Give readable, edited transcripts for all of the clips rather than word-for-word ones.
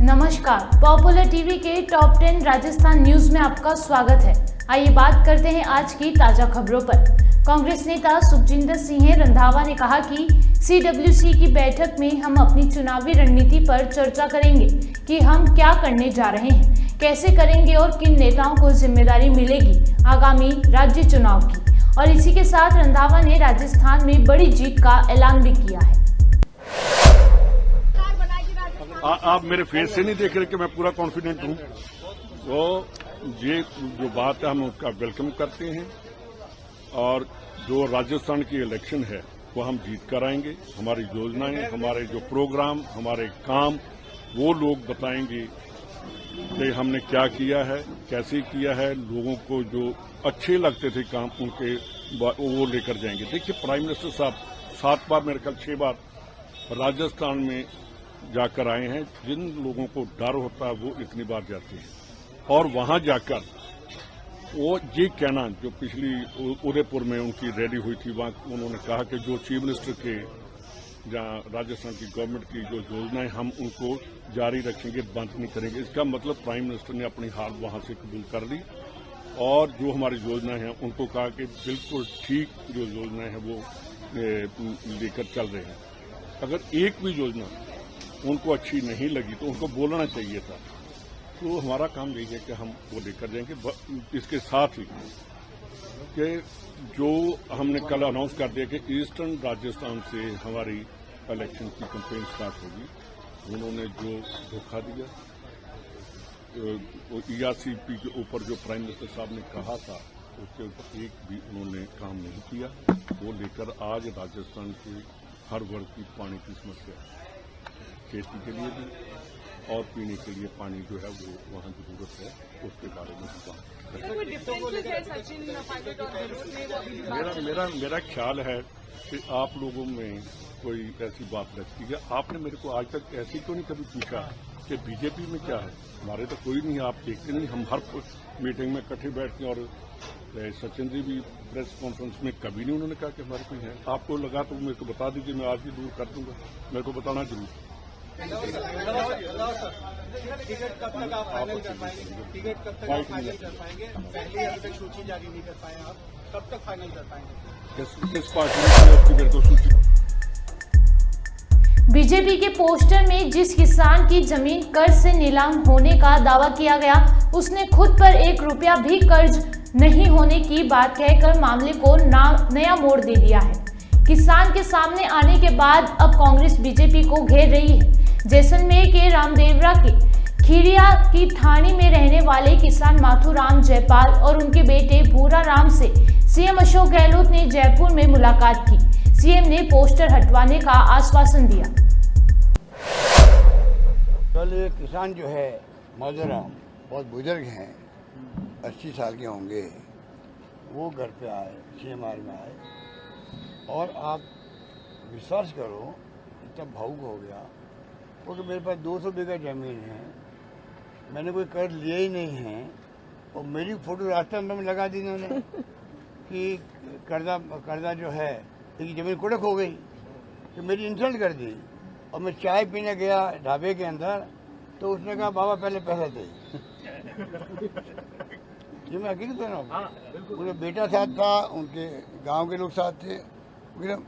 नमस्कार, popular TV के top 10 Rajasthan news में आपका स्वागत है। आइए बात करते हैं आज की ताजा खबरों पर। कांग्रेस नेता सुखजिंदर सिंह रंधावा ने कहा कि CWC की बैठक में हम अपनी चुनावी रणनीति पर चर्चा करेंगे कि हम क्या करने जा रहे हैं, कैसे करेंगे और किन नेताओं को जिम्मेदारी मिलेगी आगामी राज्य चुनाव की। और इसी के साथ रंधावा ने राजस्थान में बड़ी जीत का ऐलान भी किया है। आप मेरे फेस से नहीं देख रहे कि मैं पूरा कॉन्फिडेंट हूं। तो ये जो बात है हम उसका वेलकम करते हैं और जो राजस्थान की इलेक्शन है वो हम जीत कर आएंगे। हमारी योजनाएं, हमारे जो प्रोग्राम, हमारे काम वो लोग बताएंगे कि हमने क्या किया है, कैसे किया है। लोगों को जो अच्छे लगते थे काम उनके वो लेकर जाएंगे। देखिए, प्राइम मिनिस्टर साहब 7 बार, मेरे ख्याल 6 बार राजस्थान में जाकर आए हैं। जिन लोगों को डर होता है वो इतनी बार जाते हैं और वहां जाकर वो ये कहना जो पिछली उदयपुर में उनकी रैली हुई थी, वहां उन्होंने कहा कि जो चीफ मिनिस्टर के जहां राजस्थान की गवर्नमेंट की जो योजनाएं हम उनको जारी रखेंगे, बंद नहीं करेंगे। इसका मतलब प्राइम मिनिस्टर ने अपनी हार वहां से कबूल कर ली और जो हमारी योजनाएं हैं उनको कहा कि बिल्कुल ठीक जो योजनाएं हैं वो लेकर चल रहे हैं। अगर एक भी योजना उनको अच्छी नहीं लगी तो उनको बोलना चाहिए था। तो हमारा काम यही है कि हम वो लेकर जाएंगे। इसके साथ ही कि जो हमने कल अनाउंस कर दिया कि ईस्टर्न राजस्थान से हमारी इलेक्शन की कैंपेन स्टार्ट होगी। उन्होंने जो धोखा दिया, ERCP के ऊपर जो प्राइम मिनिस्टर साहब ने कहा था उसके ऊपर एक भी उन्होंने काम नहीं किया। वो लेकर आज राजस्थान के हर वर्ग की पानी की समस्या, खेती के लिए भी और पीने के लिए पानी जो है वो वहाँ जरूरत है, उसके बारे में मेरा ख्याल है कि आप लोगों में कोई ऐसी बात लगती है। आपने मेरे को आज तक ऐसी क्यों नहीं कभी पूछा कि बीजेपी में क्या है। हमारे तो कोई नहीं, आप देखते नहीं। हम हर मीटिंग में इकट्ठे बैठते हैं और सचिन जी भी प्रेस कॉन्फ्रेंस में कभी नहीं उन्होंने कहा कि हमारे कोई है। आपको लगा तो मेरे को बता दीजिए, मैं आज ही दूर कर दूंगा। मेरे को बताना जरूर। टिकट कब तक आप फाइनल कर पाएंगे? टिकट कब तक आप फाइनल कर पाएंगे? पहले अभी तक सूची जारी नहीं कर पाए, आप कब तक फाइनल कर पाएंगे? किस पार्टी की मेरे को सूची? बीजेपी के पोस्टर में जिस किसान की जमीन कर्ज से नीलाम होने का दावा किया गया, उसने खुद पर 1 रुपया भी कर्ज नहीं होने की बात कहकर मामले को नया मोड़ दे दिया है। किसान के सामने आने के बाद अब कांग्रेस बीजेपी को घेर रही है। जैसलमेर के रामदेवरा के खीरिया की ठाणी में रहने वाले किसान माथुराम जयपाल और उनके बेटे भूरा राम से सीएम अशोक गहलोत ने जयपुर में मुलाकात की। सीएम ने पोस्टर हटवाने का आश्वासन दिया। कल ये किसान जो है माथुराम, बहुत बुजुर्ग हैं, 80 साल के होंगे, वो घर पे आए, CMR में आए और आप विश्वास करो इतना भावुक हो गया क्योंकि मेरे पास 200 बीघा जमीन है, मैंने कोई कर्ज लिया ही नहीं है और मेरी फोटो राजस्थान में लगा दी इन्होंने कि कर्जा जो है एक जमीन कुड़क हो गई, तो मेरी इंसल्ट कर दी। और मैं चाय पीने गया ढाबे के अंदर तो उसने कहा बाबा पहले पैसा दे। ये मैं हकीकत बता रहा हूँ। उनका बेटा साथ था, उनके गांव के लोग साथ थे।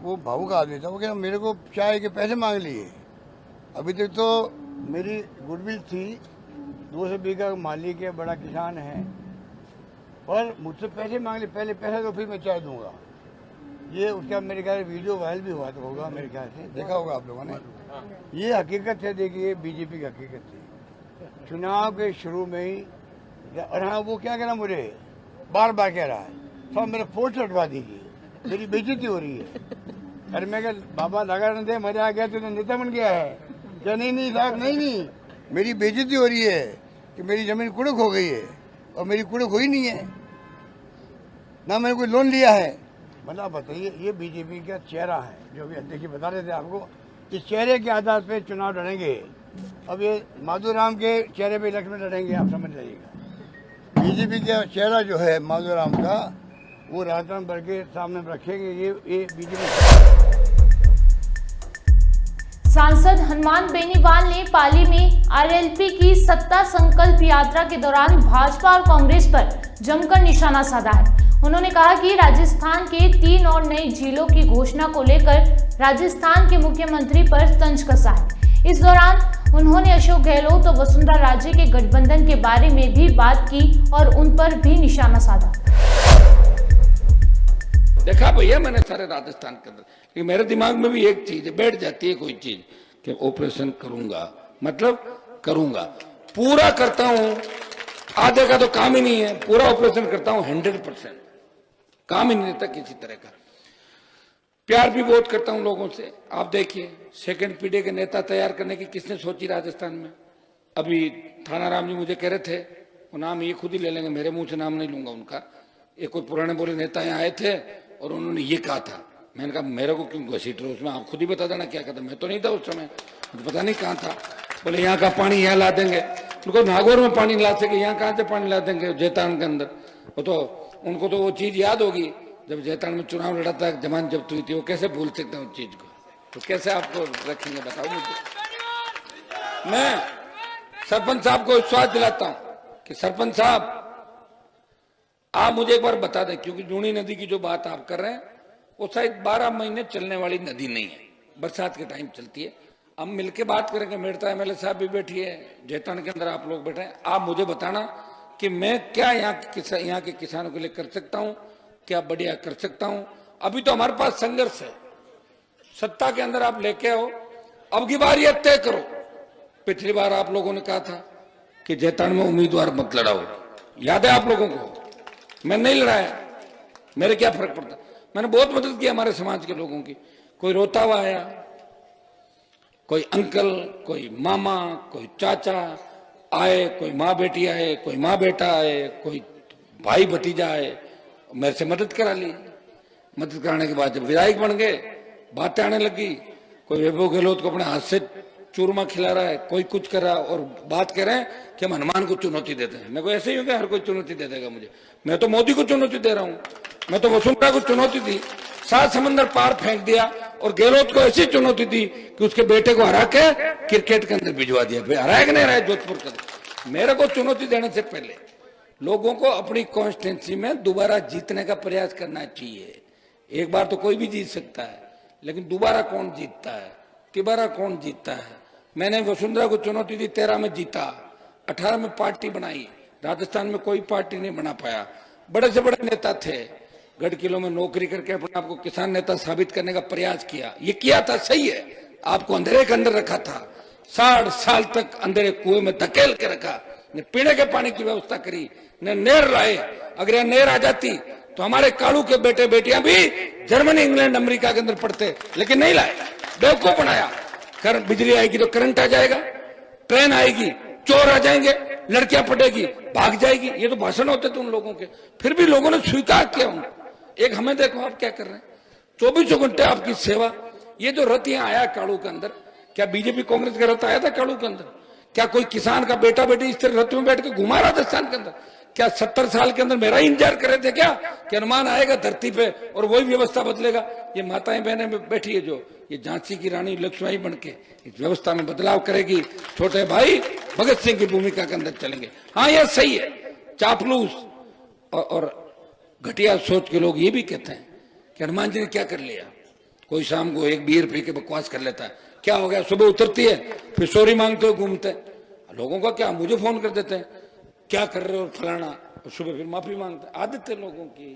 वो भावुक आदमी था। वो कह मेरे को चाय के पैसे मांग लिए। अभी तक तो मेरी गुडविल थी, 200 बीघा मालिक है, बड़ा किसान है, और मुझसे पैसे मांग लिए। पहले पैसा तो फिर मैं चाय दूंगा। ये उसका मेरे ख्याल वीडियो वायरल भी हुआ तो होगा, मेरे ख्याल से देखा होगा आप लोगों ने। ये हकीकत है। देखिए, बीजेपी की हकीकत थी चुनाव के शुरू में ही। और हाँ, वो क्या कह रहा मुझे बार बार कह रहा है, सब मेरे पोस्टर हटवा दीजिए, मेरी बेइज्जती हो रही है। अरे मैं बाबा लगा न दे, मजा आ गया तो नेता बन गया है क्या? नहीं साहब, नहीं, मेरी बेइज्जती हो रही है कि मेरी जमीन कुड़क हो गई है और मेरी कुड़क हुई नहीं है, ना मैंने कोई लोन लिया है। मतलब बताइए, ये बीजेपी का चेहरा है जो अभी अध्यक्ष बता रहे थे आपको। इस चेहरे के आधार पर चुनाव लड़ेंगे। अब ये माधुराम के चेहरे पे इलेक्शन लड़ेंगे, आप समझ जाइएगा। बीजेपी का चेहरा जो है माधुराम का, वो राजस्थान भर के सामने रखेंगे। ये बीजेपी। सांसद हनुमान बेनीवाल ने पाली में आरएलपी की सत्ता संकल्प यात्रा के दौरान भाजपा और कांग्रेस पर जमकर निशाना साधा है। उन्होंने कहा कि राजस्थान के 3 और नई जिलों की घोषणा को लेकर राजस्थान के मुख्यमंत्री पर तंज कसा है। इस दौरान उन्होंने अशोक गहलोत और वसुंधरा राजे के गठबंधन के बारे में भी बात की और उन पर भी निशाना साधा। देखा भैया मैंने सारे राजस्थान के अंदर, कि मेरे दिमाग में भी एक चीज बैठ जाती है, कोई चीज कि ऑपरेशन करूंगा मतलब करूंगा, पूरा करता हूं, आधे का तो काम ही नहीं है, पूरा ऑपरेशन करता हूं 100%, काम ही नहीं रहता किसी तरह का। प्यार भी बहुत करता हूं लोगों से। आप देखिए सेकंड पीढ़ी के नेता तैयार करने की किसने सोची राजस्थान में। अभी थाना राम जी मुझे कह रहे थे, वो नाम ये खुद ही ले लेंगे, मेरे मुंह से नाम नहीं लूंगा उनका। एक कोई पुराने बोले नेता यहाँ आए थे और उन्होंने ये कहा था। मैंने कहा मेरे को क्यों घसीट रहे हो, उसमें आप खुद ही बता देना क्या कहता। मैं तो नहीं था उस समय, मुझे पता नहीं कहाँ था। बोले यहाँ का पानी यहाँ ला देंगे, उनको नागौर में पानी ला सके, यहाँ कहाँ से पानी ला देंगे जैतान के अंदर। वो तो उनको तो वो चीज याद होगी जब जैतान में चुनाव लड़ा था, जमान जब्त हुई थी, वो कैसे भूल सकते हैं उस चीज को। तो कैसे आपको रखेंगे बताओ मुझे। मैं सरपंच साहब को विश्वास दिलाता हूँ कि सरपंच साहब आप मुझे एक बार बता दें, क्योंकि जूनी नदी की जो बात आप कर रहे हैं वो शायद 12 महीने चलने वाली नदी नहीं है, बरसात के टाइम चलती है। हम मिलके बात करेंगे, मेड़ता एमएलए साहब भी बैठी है, जैतान के अंदर आप लोग बैठे हैं। आप मुझे बताना कि मैं क्या यहाँ के किसानों के लिए कर सकता हूँ, क्या बढ़िया कर सकता हूँ। अभी तो हमारे पास संघर्ष है, सत्ता के अंदर आप लेके आओ, अब की बार यह तय करो। पिछली बार आप लोगों ने कहा था कि जैतान में उम्मीदवार मत लड़ाओ, याद है आप लोगों को। मैं नहीं लड़ाया, मेरे क्या फर्क पड़ता। मैंने बहुत मदद की हमारे समाज के लोगों की। कोई रोता हुआ आया, कोई अंकल, कोई मामा, कोई चाचा आए, कोई माँ बेटी आए, कोई माँ बेटा आए, कोई भाई भतीजा आए, मेरे से मदद करा ली। मदद कराने के बाद जब विधायक बन गए, बातें आने लगी। कोई वैभव गहलोत को अपने हाथ से चूरमा खिला रहा है, कोई कुछ कर रहा है, और बात कह रहे हैं कि हम हनुमान को चुनौती देते हैं। मैं को ऐसे ही होगा, हर कोई चुनौती दे देगा मुझे। मैं तो मोदी को चुनौती दे रहा हूं, मैं तो वसुंधरा को चुनौती दी, 7 समंदर पार फेंक दिया, और गहलोत को ऐसी चुनौती दी कि उसके बेटे को हरा के क्रिकेट के अंदर भिजवा दिया। हराया कि नहीं हराया जोधपुर के। मेरे को चुनौती देने से पहले लोगों को अपनी कॉन्स्टिट्यूंसी में दोबारा जीतने का प्रयास करना चाहिए। एक बार तो कोई भी जीत सकता है, लेकिन दोबारा कौन जीतता है, तिबारा कौन जीतता है। मैंने वसुंधरा को चुनौती दी, 13 में जीता, 18 में पार्टी बनाई। राजस्थान में कोई पार्टी नहीं बना पाया। बड़े से बड़े नेता थे, गढ़ किलों में नौकरी करके अपने आप को किसान नेता साबित करने का प्रयास किया। ये किया था, सही है। आपको अंधेरे के अंदर रखा था, 60 साल तक अंधेरे कुएं में धकेल के रखा, ने पीने के पानी की व्यवस्था करी, ने नहर लाए। अगर यह नहर आ जाती तो हमारे कालू के बेटे बेटियां भी जर्मनी, इंग्लैंड, अमेरिका के अंदर पढ़ते, लेकिन नहीं लाए, बेवकूफ बनाया। बिजली आएगी तो करंट आ जाएगा, ट्रेन आएगी चोर आ जाएंगे, लड़कियां पटेगी भाग जाएगी। ये तो भाषण होते थे उन लोगों के, फिर भी लोगों ने स्वीकार किया उनको। एक हमें देखो आप क्या कर रहे हैं, 24 घंटे आपकी सेवा। ये जो रथ यहाँ आया कालू के अंदर, क्या बीजेपी कांग्रेस का रथ आया था कालू के अंदर? क्या कोई किसान का बेटा बेटी इस तरह रथ में बैठ के घुमा राजस्थान के अंदर? क्या 70 साल के अंदर मेरा इंतजार कर रहे थे क्या कि हनुमान आएगा धरती पे और वही व्यवस्था बदलेगा? ये माताएं बहनें बैठी है जो, ये झांसी की रानी लक्ष्मीबाई बन के इस व्यवस्था में बदलाव करेगी। छोटे भाई भगत सिंह की भूमिका के अंदर चलेंगे। हाँ यह सही है, चापलूस और घटिया सोच के लोग ये भी कहते हैं कि हनुमान जी ने क्या कर लिया। कोई शाम को एक बीयर पी के बकवास कर लेता है, क्या हो गया, सुबह उतरती है फिर सॉरी मांगते हुए घूमते हैं। लोगों का क्या, मुझे फोन कर देते हैं क्या कर रहे हो फलाना, और सुबह फिर माफी मांगते। आदत है लोगों की।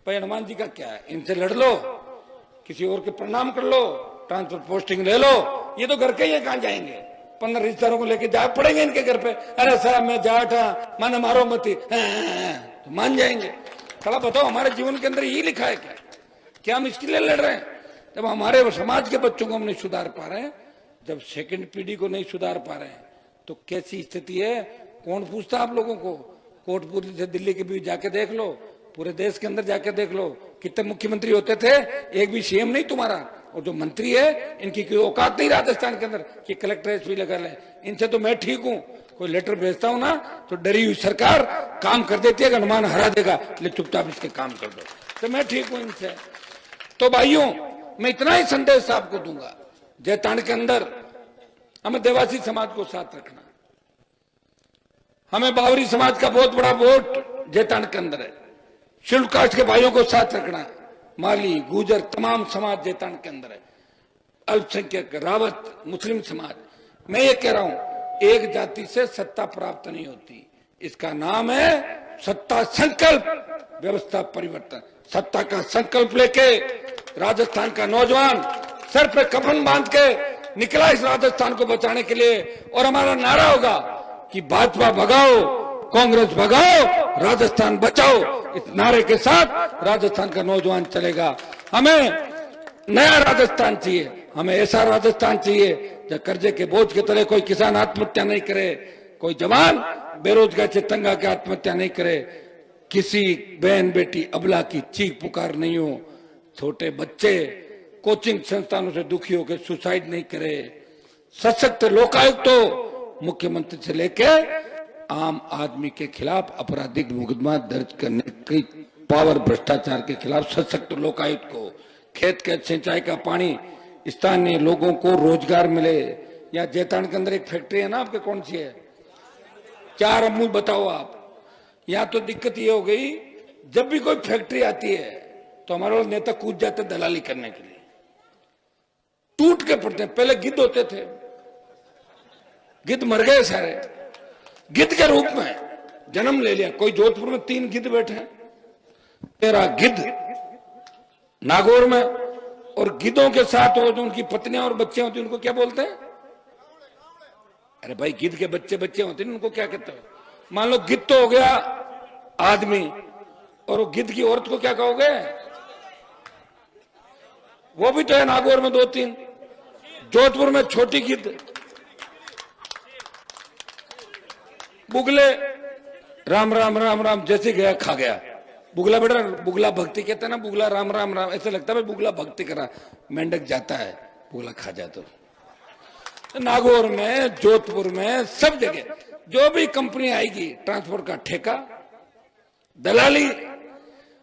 भाई हनुमान जी का क्या है, इनसे लड़ लो, किसी और के प्रणाम कर लो, ट्रांसफर पोस्टिंग ले लो। ये तो घर के ही कहाँ जाएंगे, 15 रिश्तेदारों को लेके जा पड़ेंगे इनके घर पे। अरे साहब मैं जाट हाँ, माने मारो मती, तो मान जाएंगे। थोड़ा बताओ हमारे जीवन के अंदर यही लिखा है क्या हम इसके लिए लड़ रहे हैं? जब हमारे समाज के बच्चों को हम नहीं सुधार पा रहे हैं, जब सेकंड पीढ़ी को नहीं सुधार पा रहे हैं, तो कैसी स्थिति है? कौन पूछता आप लोगों को? कोटपुर से दिल्ली के बीच जाके देख लो, पूरे देश के अंदर जाके देख लो, कितने मुख्यमंत्री होते थे, एक भी सीएम नहीं तुम्हारा। और जो मंत्री है इनकी कोई औकात नहीं राजस्थान के अंदर कि कलेक्टर एसपी लगा ले। इनसे तो मैं ठीक हूं, कोई लेटर भेजता हूं ना तो डरी हुई सरकार काम कर देती है कि हनुमान हरा देगा, ले चुपचाप इसके काम कर दो, तो मैं ठीक हूं इनसे। तो भाइयों मैं इतना ही संदेश आपको दूंगा, जैतान के अंदर हमें देवासी समाज को साथ रखना, हमें बावरी समाज का बहुत बड़ा वोट जेतान के अंदर है, शेड्यूल कास्ट के भाइयों को साथ रखना, माली गुजर तमाम समाज जेतान के अंदर है, अल्पसंख्यक रावत मुस्लिम समाज। मैं ये कह रहा हूं एक जाति से सत्ता प्राप्त नहीं होती, इसका नाम है सत्ता संकल्प, व्यवस्था परिवर्तन। सत्ता का संकल्प लेके राजस्थान का नौजवान सर पे कफन बांध के निकला इस राजस्थान को बचाने के लिए, और हमारा नारा होगा कि भाजपा भगाओ, कांग्रेस भगाओ, राजस्थान बचाओ। इस नारे के साथ राजस्थान का नौजवान चलेगा। हमें नया राजस्थान चाहिए, हमें ऐसा राजस्थान चाहिए जब कर्जे के बोझ के तले कोई किसान आत्महत्या नहीं करे, कोई जवान बेरोजगार से तंग आके आत्महत्या नहीं करे, किसी बहन बेटी अबला की चीख पुकार नहीं हो, छोटे बच्चे कोचिंग संस्थानों से दुखी होकर सुसाइड नहीं करे, सशक्त लोकायुक्त तो मुख्यमंत्री से लेके आम आदमी के खिलाफ आपराधिक मुकदमा दर्ज करने की पावर, भ्रष्टाचार के खिलाफ सशक्त लोकायुक्त को, खेत के सिंचाई का पानी, स्थानीय लोगों को रोजगार मिले। या जेतान के अंदर एक फैक्ट्री है ना आपके, कौन सी है, 4 अमूल बताओ आप। यहाँ तो दिक्कत ये हो गई, जब भी कोई फैक्ट्री आती है तो हमारे नेता कूद जाते दलाली करने के लिए, टूट के पड़ते हैं। पहले गिद्ध होते थे, गिद्ध मर गए सारे, गिद्ध के रूप में जन्म ले लिया। कोई जोधपुर में 3 गिद्ध बैठे हैं, 13 गिद्ध नागौर में, और गिद्धों के साथ हो जो उनकी पत्नियां और बच्चे होते हैं उनको क्या बोलते हैं? अरे भाई गिद्ध के बच्चे होते हैं उनको क्या कहते हैं? मान लो गिद्ध तो हो गया आदमी, और वो गिद्ध की औरत को क्या कहोगे? वो भी तो है नागौर में 2-3, जोधपुर में छोटी गिद्ध, बुगले राम राम राम राम जैसे गया खा गया। बुगला बेटा, बुगला भक्ति कहते हैं ना, बुगला राम राम राम, ऐसा लगता है बुगला भक्ति करा, मेंढक जाता है बुगला खा जाता। तो नागौर में, जोधपुर में, सब जगह जो भी कंपनी आएगी, ट्रांसपोर्ट का ठेका, दलाली,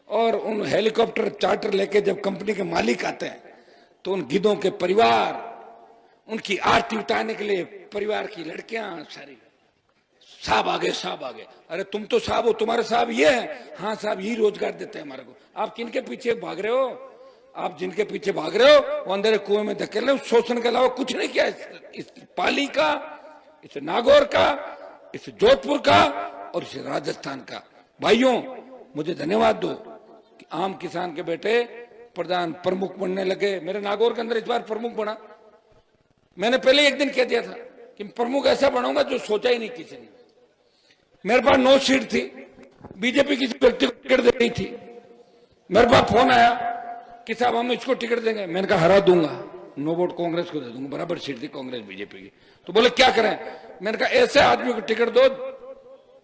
और उन हेलीकॉप्टर चार्टर लेके जब कंपनी के मालिक आते हैं तो उन गिद्धों के परिवार, उनकी आरती उतारने के लिए परिवार की लड़कियां सारी, साहब आ गए, साहब आ गए। अरे तुम तो साहब हो, तुम्हारे साहब ये है? हाँ साहब, यही रोजगार देते हैं हमारे को। आप किनके पीछे भाग रहे हो? आप जिनके पीछे भाग रहे हो वो अंधेरे कुएं में धकेल रहे हो। शोषण के अलावा कुछ नहीं किया इस पाली का, इस नागौर का, इस जोधपुर का और इस राजस्थान का। भाइयों मुझे धन्यवाद दो कि आम किसान के बेटे प्रधान प्रमुख बनने लगे। मेरे नागौर के अंदर इस बार प्रमुख बना। मैंने पहले एक दिन कह दिया था कि प्रमुख ऐसा बनाऊंगा जो सोचा ही नहीं किसी ने। मेरे पास 9 सीट थी, बीजेपी किसी व्यक्ति को टिकट दे रही थी। मेरे पास फोन आया कि साहब हम इसको टिकट देंगे। मैंने कहा हरा दूंगा, नो वोट कांग्रेस को दे दूंगा। बराबर सीट थी कांग्रेस बीजेपी की। तो बोले क्या करें? मैंने कहा ऐसे आदमी को टिकट दो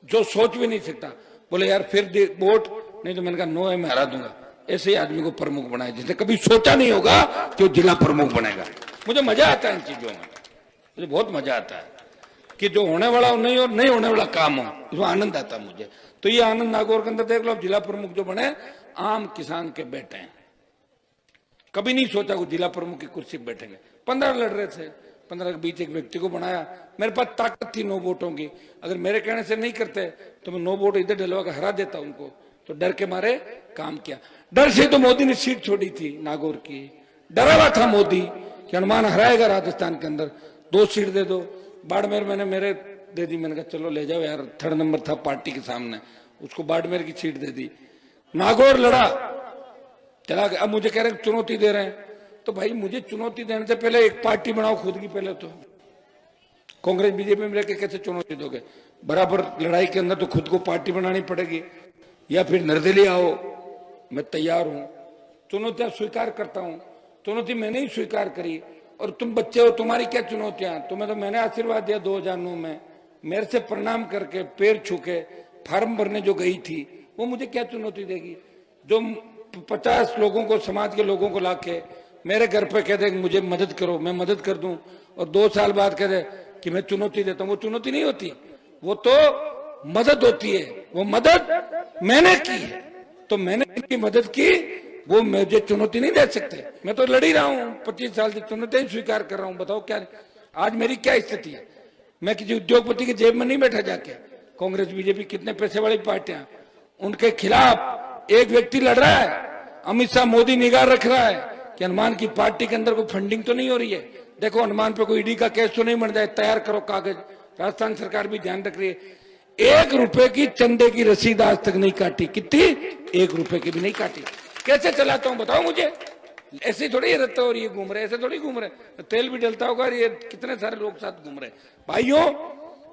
जो सोच भी नहीं सकता। बोले यार फिर वोट नहीं, तो मैंने कहा नो है, मैं हरा दूंगा। ऐसे ही आदमी को प्रमुख बनाए जिसने कभी सोचा नहीं होगा कि वो जिला प्रमुख बनेगा। मुझे मजा आता है इन चीजों में, मुझे बहुत मजा आता है कि जो होने वाला नहीं और नहीं होने वाला काम हो, इसमें आनंद आता है मुझे। तो ये आनंद नागौर के अंदर देख लो, जिला प्रमुख जो बने आम किसान के बेटे हैं। कभी नहीं सोचा कि जिला प्रमुख की कुर्सी पर बैठेंगे। 15 लड़ रहे थे, 15 के बीच एक व्यक्ति को बनाया। मेरे पास ताकत थी 9 वोटों की। अगर मेरे कहने से नहीं करते तो मैं 9 वोट इधर डलवा कर हरा देता उनको। तो डर के मारे काम किया। डर से तो मोदी ने सीट छोड़ी थी नागौर की। डरा हुआ था मोदी कि हनुमान हराएगा राजस्थान के अंदर, 2 सीट दे दो। बाड़मेर मैंने मेरे दे दी। मैंने कहा चलो ले जाओ यार, 3rd नंबर था पार्टी के सामने, उसको बाड़मेर की सीट दे दी। नागौर लड़ा, चला गया। अब मुझे कह रहे चुनौती दे रहे हैं। तो भाई मुझे चुनौती देने से पहले एक पार्टी बनाओ खुद की। पहले तो कांग्रेस बीजेपी में रहकर कैसे चुनौती दोगे? बराबर लड़ाई के अंदर तो खुद को पार्टी बनानी पड़ेगी, या फिर निर्दलीय आओ। मैं तैयार हूं, चुनौतियां स्वीकार करता हूं। चुनौती मैंने ही स्वीकार करी। और तुम बच्चे हो, तुम्हारी क्या चुनौतियां? तुम्हें तो मैंने आशीर्वाद दिया 2009 में। मेरे से प्रणाम करके पैर छू के फार्म भरने जो गई थी, वो मुझे क्या चुनौती देगी? जो 50 लोगों को, समाज के लोगों को लाके मेरे घर पे कह दे मुझे मदद करो, मैं मदद कर दूं, और 2 साल बाद कह दे कि मैं चुनौती देता हूं, वो चुनौती नहीं होती, वो तो मदद होती है। वो मदद मैंने की है, तो मैंने इनकी मदद की, वो मुझे चुनौती नहीं दे सकते। मैं तो लड़ ही रहा हूं 25 साल से, चुनौती स्वीकार कर रहा हूं। बताओ क्या आज मेरी क्या स्थिति है? मैं किसी उद्योगपति के जेब में नहीं बैठा जाके। कांग्रेस बीजेपी कितने पैसे वाली पार्टियां, उनके खिलाफ एक व्यक्ति लड़ रहा है। अमित शाह मोदी निगाह रख रहा है कि हनुमान की पार्टी के अंदर कोई फंडिंग तो नहीं हो रही है। देखो हनुमान पे कोई ईडी का केस तो नहीं बन जाए, तैयार करो कागज। राजस्थान सरकार भी ध्यान रख रही है। 1 रुपए की चंदे की रसीद आज तक नहीं काटी। कितनी? 1 रुपए की भी नहीं काटी। कैसे चलाता हूं बताओ मुझे? ऐसे थोड़ी रहता और ये घूम रहे, ऐसे थोड़ी घूम रहे। तेल भी डलता होगा, ये कितने सारे लोग साथ घूम रहे। भाइयों,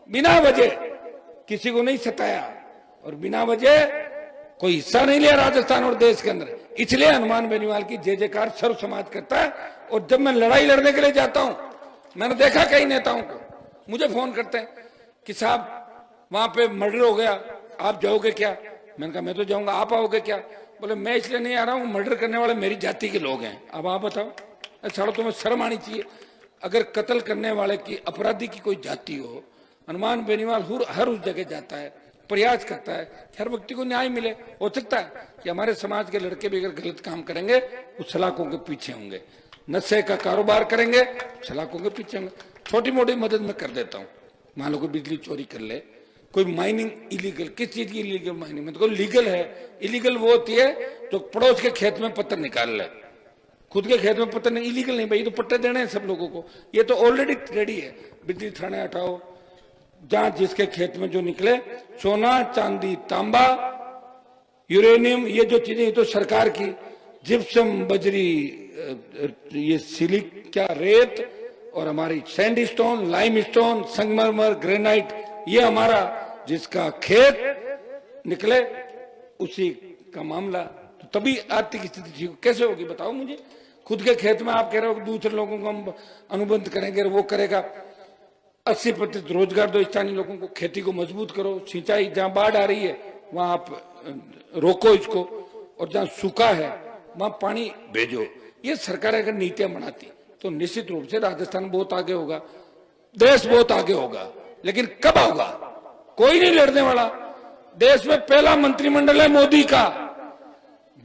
बिना वजह किसी को नहीं सताया और बिना वजह कोई हिस्सा नहीं लिया राजस्थान और देश के अंदर। इसलिए हनुमान बेनीवाल की जय जयकार सर्व समाज करता है। और जब मैं लड़ाई लड़ने के लिए जाता हूं, मैंने देखा कई नेताओं को मुझे फोन करते हैं कि साहब वहां पे मर्डर हो गया, आप जाओगे क्या? मैंने कहा मैं तो जाऊंगा, आप आओगे क्या? बोले मैं इसलिए नहीं आ रहा हूं, मर्डर करने वाले मेरी जाति के लोग हैं। अब आप बताओ, सालों तुम्हें शर्म आनी चाहिए। अगर कत्ल करने वाले की, अपराधी की कोई जाति हो, हनुमान बेनीवाल हर उस जगह जाता है, प्रयास करता है कि हर व्यक्ति को न्याय मिले। हो सकता है कि हमारे समाज के लड़के भी अगर गलत काम करेंगे वो सलाखों के पीछे होंगे, नशे का कारोबार करेंगे सलाखों के पीछे होंगे। छोटी मोटी मदद मैं कर देता हूँ। मान लो कोई बिजली चोरी कर ले, कोई माइनिंग इलीगल, किस चीज की इलीगल माइनिंग? मतलब लीगल है। इलीगल वो होती है जो पड़ोस के खेत में पत्थर निकाल ले, खुद के खेत में पत्थर नहीं। इलीगल नहीं भाई, तो पट्टे देने हैं सब लोगों को। ये तो ऑलरेडी रेडी है। बिजली थाने हटाओ, जहां जिसके खेत में जो निकले, सोना चांदी तांबा यूरेनियम, ये जो चीजें, ये तो सरकार की। जिप्सम बजरी, ये सिलिक क्या रेत, और हमारी सैंडस्टोन, लाइमस्टोन, संगमरमर, ग्रेनाइट, ये हमारा जिसका खेत निकले उसी का मामला। तो तभी आर्थिक स्थिति ठीक कैसे होगी बताओ मुझे? खुद के खेत में आप कह रहे हो कि दूसरे लोगों को हम अनुबंध करेंगे, वो करेगा। 80% रोजगार दो स्थानीय लोगों को, खेती को मजबूत करो, सिंचाई, जहां बाढ़ आ रही है वहां आप रोको इसको, और जहां सूखा है वहां पानी भेजो। ये सरकार अगर नीतियां बनाती तो निश्चित रूप से राजस्थान बहुत आगे होगा, देश बहुत आगे होगा। लेकिन कब होगा? कोई नहीं लड़ने वाला। देश में पहला मंत्रिमंडल है मोदी का,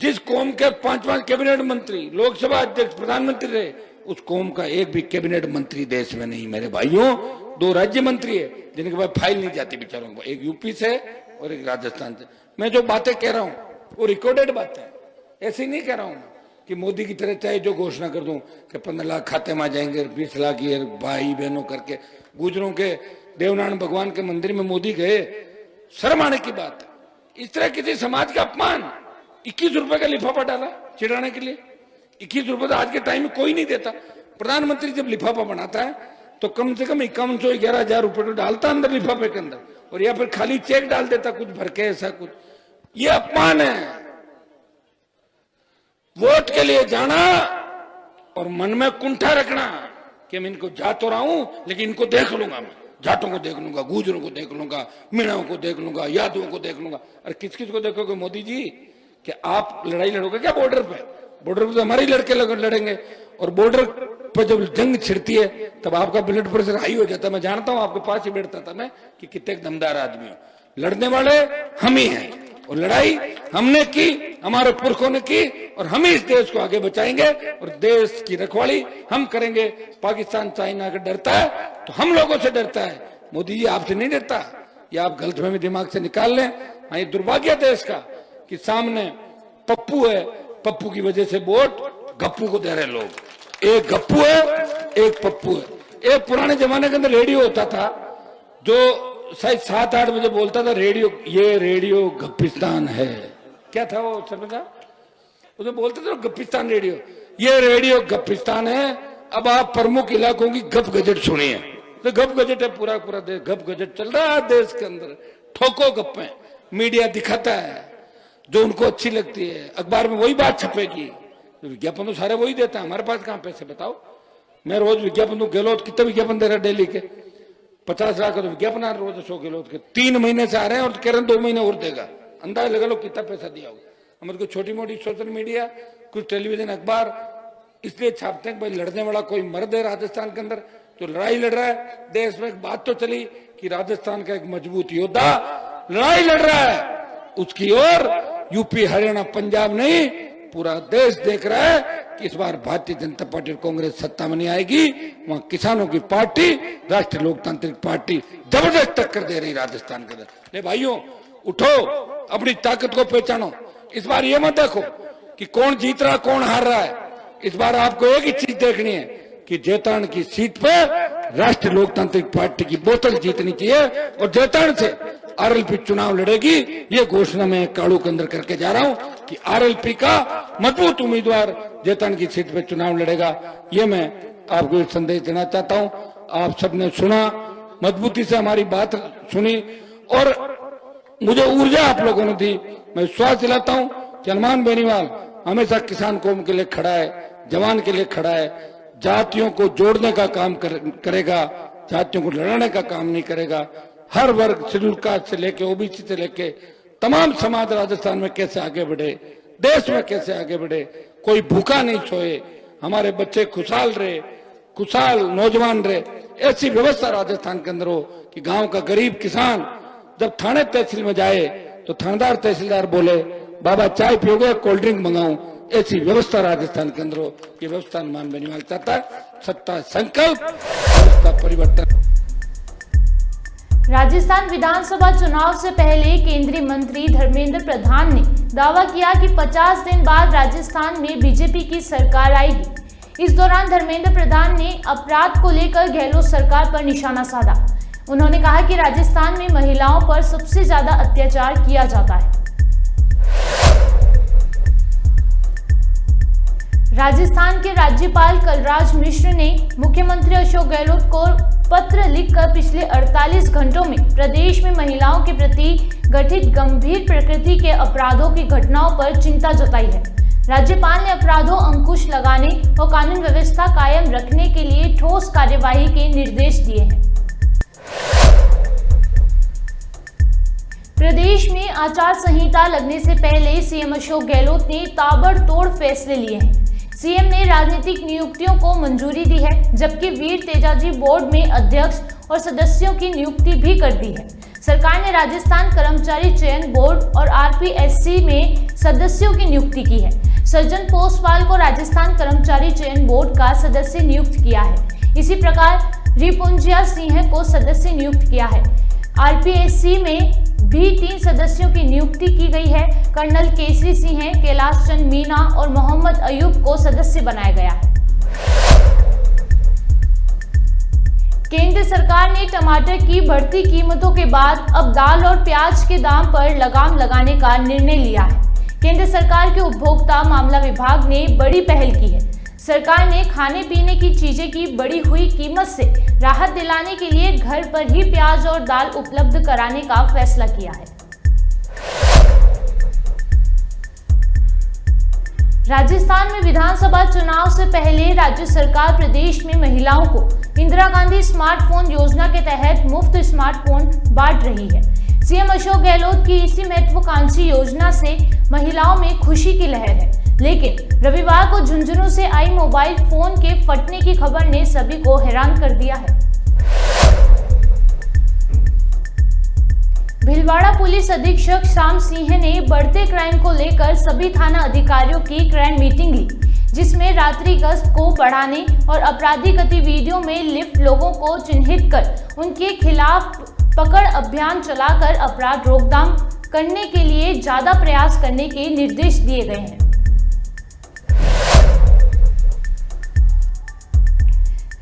जिस कौम के 5-5 कैबिनेट मंत्री, लोकसभा अध्यक्ष, प्रधानमंत्री रहे, उस कौम का एक भी कैबिनेट मंत्री देश में नहीं। मेरे भाइयों, 2 राज्य मंत्री है जिनके पास फाइल नहीं जाती बेचारों को, एक यूपी से और एक राजस्थान से। मैं जो बातें कह रहा हूं वो रिकॉर्डेड बात है, ऐसे नहीं कह रहा हूं कि मोदी की तरह चाहे जो घोषणा कर दूं कि 15 लाख खाते में आ जाएंगे, 20 लाख ये भाई बहनों करके। गुजरों के देवनारायण भगवान के मंदिर में मोदी गए, शर्म आने की बात है। इस तरह किसी समाज का अपमान। 21 रुपए का लिफाफा डाला चिढ़ाने के लिए। 21 रुपए तो आज के टाइम में कोई नहीं देता। प्रधानमंत्री जब लिफाफा बनाता है तो कम से कम 51,000 रुपए तो डालता अंदर लिफाफे के अंदर, और या फिर खाली चेक डाल देता कुछ भर के, ऐसा कुछ। ये अपमान है। वोट के लिए जाना और मन में कुंठा रखना कि मैं इनको जा तो रहा हूं लेकिन इनको देख लूंगा, मैं जाटों को देख लूंगा, गुजरों को देख लूंगा, मीणाओं को देख लूंगा, यादवों को देख लूंगा। अरे किस किस को देखोगे मोदी जी? कि आप लड़ाई लड़ोगे क्या बॉर्डर पे? बॉर्डर पे तो हमारे लड़के लड़ेंगे, और बॉर्डर पर जब जंग छिड़ती है तब आपका ब्लड प्रेशर हाई हो जाता है। मैं जानता हूं, आपके पास ही बैठता था मैं कि कितने दमदार आदमी हो। लड़ने वाले हम ही हैं, और लड़ाई हमने की, हमारे पुरखों ने की, और हम ही इस देश को आगे बचाएंगे और देश की रखवाली हम करेंगे। पाकिस्तान चाइना अगर डरता है तो हम लोगों से डरता है। मोदी जी आपसे नहीं डरता, ये आप गलतफहमी दिमाग से निकाल लें। ये दुर्भाग्य देश का कि सामने पप्पू है, पप्पू की वजह से वोट गप्पू को दे रहे लोग। एक गप्पू है, एक पप्पू है। एक पुराने जमाने के अंदर रेडियो होता था जो शायद 7-8 बजे बोलता था, रेडियो, ये रेडियो गप्पिस्तान है। क्या था वो समझा? उसे बोलते थे गप्पिस्तान रेडियो, ये रेडियो गप्पिस्तान है। अब आप प्रमुख इलाकों की गप गजट सुनिए। तो गप गजट है, पूरा देश गप गजट चल रहा है देश के अंदर। ठोको गप्पे, मीडिया दिखाता है जो उनको अच्छी लगती है। अखबार में वही बात छपेगी, विज्ञापन तो सारे वही देता है। हमारे पास कहां पैसे बताओ? मैं रोज विज्ञापन दूं। गहलोत कितने विज्ञापन दे रहा है डेली के? 50 लाख का तो विज्ञापन आ रहा रोज 100 गहलोत के। 3 महीने से आ रहे हैं और कह रहे हैं 2 महीने और देगा। अंदाजा लगा लो कितना पैसा दिया होगा। हमारे को छोटी मोटी सोशल मीडिया, कुछ टेलीविजन, अखबार इसलिए छापते हैं भाई लड़ने वाला कोई मर्द है राजस्थान के अंदर जो लड़ाई लड़ रहा है। देश में एक बात तो चली कि राजस्थान का एक मजबूत योद्धा लड़ाई लड़ रहा है, उसकी ओर यूपी, हरियाणा, पंजाब नहीं, पूरा देश देख रहा है कि इस बार भारतीय जनता पार्टी और कांग्रेस सत्ता में नहीं आएगी, वहां किसानों की पार्टी राष्ट्रीय लोकतांत्रिक पार्टी जबरदस्त टक्कर दे रही राजस्थान के अंदर। ले भाइयों, उठो, अपनी ताकत को पहचानो। इस बार ये मत देखो कि कौन जीत रहा कौन हार रहा है। इस बार आपको एक ही चीज देखनी है कि जैतान की सीट पर राष्ट्रीय लोकतांत्रिक पार्टी की बोतल जीतनी चाहिए और जैतान से आरएलपी चुनाव लड़ेगी। ये घोषणा मैं काड़ू के अंदर करके जा रहा हूं कि आरएलपी का मजबूत उम्मीदवार जैतान की सीट पर चुनाव लड़ेगा। ये मैं आपको एक संदेश देना चाहता हूं। आप सबने सुना, मजबूती से हमारी बात सुनी और मुझे ऊर्जा आप लोगों ने दी। मैं विश्वास दिलाता हूं कि हनुमान बेनीवाल हमेशा किसान कौम के लिए खड़ा है, जवान के लिए खड़ा है, जातियों को जोड़ने का काम करेगा, जातियों को लड़ाने का काम नहीं करेगा। हर वर्ग, शेड्यूल कास्ट से लेके ओबीसी से लेके तमाम समाज राजस्थान में कैसे आगे बढ़े, देश में कैसे आगे बढ़े, कोई भूखा नहीं सोए, हमारे बच्चे खुशहाल रहे, खुशहाल नौजवान रहे, ऐसी व्यवस्था राजस्थान के अंदर हो कि गांव का गरीब किसान जब थाने तहसील में जाए तो थानेदार तहसीलदार बोले बाबा चाय पियोगे, कोल्ड ड्रिंक मंगाऊं, ऐसी व्यवस्था राजस्थान के अंदर हो। ये व्यवस्था हनुमान बेनीवाल चाहता है। सत्ता संकल्प, व्यवस्था परिवर्तन। राजस्थान विधानसभा चुनाव से पहले केंद्रीय मंत्री धर्मेंद्र प्रधान ने दावा किया कि 50 दिन बाद राजस्थान में बीजेपी की सरकार आएगी। इस दौरान धर्मेंद्र प्रधान ने अपराध को लेकर गहलोत सरकार पर निशाना साधा। उन्होंने कहा कि राजस्थान में महिलाओं पर सबसे ज्यादा अत्याचार किया जाता है। राजस्थान के राज्यपाल कलराज मिश्र ने मुख्यमंत्री अशोक गहलोत को पत्र लिखकर पिछले 48 घंटों में प्रदेश में महिलाओं के प्रति घटित गंभीर प्रकृति के अपराधों की घटनाओं पर चिंता जताई है। राज्यपाल ने अपराधों अंकुश लगाने और कानून व्यवस्था कायम रखने के लिए ठोस कार्यवाही के निर्देश दिए हैं। प्रदेश में आचार संहिता लगने से पहले सीएम अशोक गहलोत ने ताबड़तोड़ फैसले लिए हैं। सीएम ने राजनीतिक नियुक्तियों को मंजूरी दी है, जबकि वीर तेजाजी बोर्ड में अध्यक्ष और सदस्यों की नियुक्ति भी कर दी है। सरकार ने राजस्थान कर्मचारी चयन बोर्ड और आरपीएससी में सदस्यों की नियुक्ति की है। सज्जन पोसवाल को राजस्थान कर्मचारी चयन बोर्ड का सदस्य नियुक्त किया है। इसी प्रकार रिपुंजिया सिंह को सदस्य नियुक्त किया है। आरपीएससी में भी 3 सदस्यों की नियुक्ति की गई है। कर्नल केसरी सिंह, कैलाश चंद मीना और मोहम्मद अयूब को सदस्य बनाया गया है। केंद्र सरकार ने टमाटर की बढ़ती कीमतों के बाद अब दाल और प्याज के दाम पर लगाम लगाने का निर्णय लिया है। केंद्र सरकार के उपभोक्ता मामला विभाग ने बड़ी पहल की है। सरकार ने खाने पीने की चीजें की बढ़ी हुई कीमत से राहत दिलाने के लिए घर पर ही प्याज और दाल उपलब्ध कराने का फैसला किया है। राजस्थान में विधानसभा चुनाव से पहले राज्य सरकार प्रदेश में महिलाओं को इंदिरा गांधी स्मार्टफोन योजना के तहत मुफ्त स्मार्टफोन बांट रही है। सीएम अशोक गहलोत की इसी महत्वाकांक्षी योजना से महिलाओं में खुशी की लहर है, लेकिन रविवार को झुंझुनू से आई मोबाइल फोन के फटने की खबर ने सभी को हैरान कर दिया है। भीलवाड़ा पुलिस अधीक्षक श्याम सिंह ने बढ़ते क्राइम को लेकर सभी थाना अधिकारियों की क्राइम मीटिंग ली, जिसमें रात्रि गश्त को बढ़ाने और आपराधिक गतिविधियों में लिप्त लोगों को चिन्हित कर उनके खिलाफ पकड़ अभियान चलाकर अपराध रोकथाम करने के लिए ज्यादा प्रयास करने के निर्देश दिए गए हैं।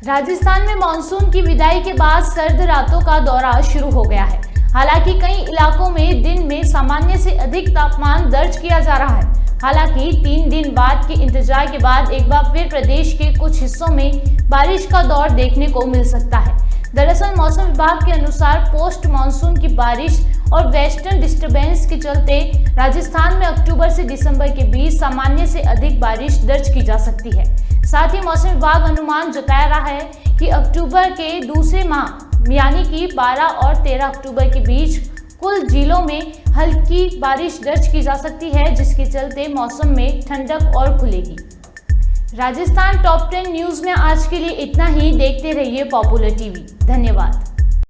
राजस्थान में मानसून की विदाई के बाद सर्द रातों का दौरा शुरू हो गया है। हालांकि कई इलाकों में दिन में सामान्य से अधिक तापमान दर्ज किया जा रहा है। हालांकि 3 दिन बाद के इंतजार के बाद एक बार फिर प्रदेश के कुछ हिस्सों में बारिश का दौर देखने को मिल सकता है। दरअसल मौसम विभाग के अनुसार पोस्ट मानसून की बारिश और वेस्टर्न डिस्टर्बेंस के चलते राजस्थान में अक्टूबर से दिसंबर के बीच सामान्य से अधिक बारिश दर्ज की जा सकती है। साथ ही मौसम विभाग अनुमान जताया रहा है कि अक्टूबर के दूसरे माह यानी कि 12 और 13 अक्टूबर के बीच कुल जिलों में हल्की बारिश दर्ज की जा सकती है, जिसके चलते मौसम में ठंडक और खुलेगी। राजस्थान टॉप 10 न्यूज में आज के लिए इतना ही। देखते रहिए पॉपुलर टीवी। धन्यवाद।